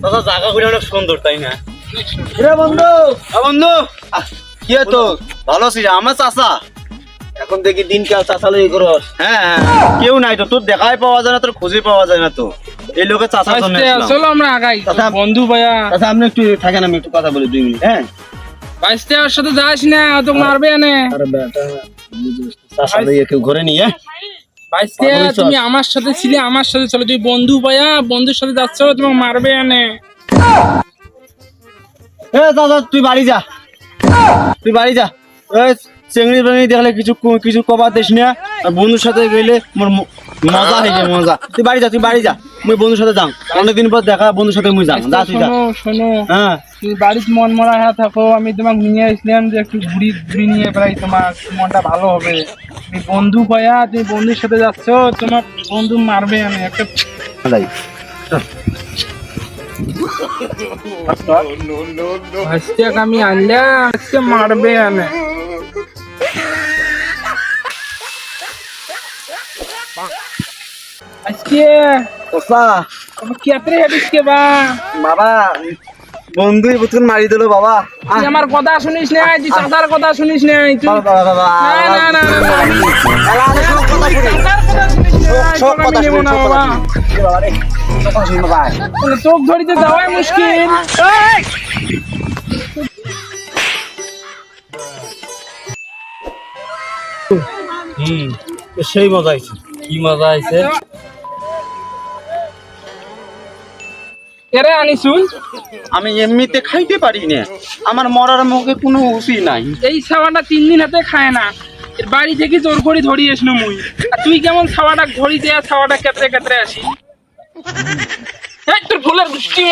দাদা জায়গাগুলো অনেক সুন্দর তাই না? বন্ধু বন্ধু কি তো ভালো আছিস? আমার চাচা এখন দেখি দিনকাল চাচালো ই করো। হ্যাঁ কেউ নাই তো, তোর দেখাই পাওয়া যায় না, তোর খোঁজে পাওয়া যায় না তো। এই লোকের চাচার জন্য চলো আমরা আগাই চাচা, বন্ধু ভাইয়া। আচ্ছা আপনি একটু থাকেন, আমি একটু কথা বলি 2 মিনিট। হ্যাঁ বাইশতে ওর সাথে যাস না, তো মারবে এনে। আরে বেটা চাচালো কেউ ঘরে নিয়ে বাইশতে তুমি আমার সাথে ছিলে, আমার সাথে চলো। তুই বন্ধু ভাইয়া, বন্ধুর সাথে যাচ্ছ, তোমাকে মারবে এনে। এ দাদা তুই বাড়ি যা, তুই বাড়ি যা। চেংড়ি বেংড়ি দেখলে কিছু কিছু কবার দিস না। আর বন্ধুর সাথে গেলে মোর মজা হয়ে যায়, মজা। তুই বাড়ি যা, তুই বাড়ি যা। মুই বন্ধুর সাথে যাও, অনেকদিন পর দেখা, বন্ধুর সাথে মুই যাও। যা তুই যা। শোনো, হ্যাঁ তুমি বাড়িতে মন মরা হয়ে থাকো, আমি তোমাকে নিয়ে আসলাম যে একটু ঘুরি নিয়ে বেড়াই, তোমার মনটা ভালো হবে। তুমি বন্ধু ভাইয়া, তুমি বন্ধুর সাথে যাচ্ছ, তোমার বন্ধু মারবে এনে একটা। যাই। আজকে আমি আনলাম, আজকে মারবে এনে। আজকে ওসা কেতরে হেঁটিসকে বা বাবা, বন্ধুই বুতুন মারি দিল বাবা। তুই আমার কথা শুনিস না, তুই চাচার কথা শুনিস না। তুই বাবা বাবা না না না না না, চাচার কথা শুনিস না, সব তোকে আমি কথা নেবো না বাবা। বাবা রে, কথা শুন বাবা। চোখ ধরিতে যাওয়াই মুশকিল। সেই মজা হয়েছে। কি মজা আছে? এরে আনিসুন, আমি এমনিতে খাইতে পারি না, আমার মরার মুখে কোনো উচিত নাই। এই ছাওয়াটা 3 দিন হাতে খায় না, এর বাড়ি থেকে জোর করে ধরিয়ে এসনু মুই। আর তুই কেমন ছাওয়াটা ঘড়ি দেয়া, ছাওয়াটা কেতরে কেতরে আসি। এই তোর ভুলের দৃষ্টি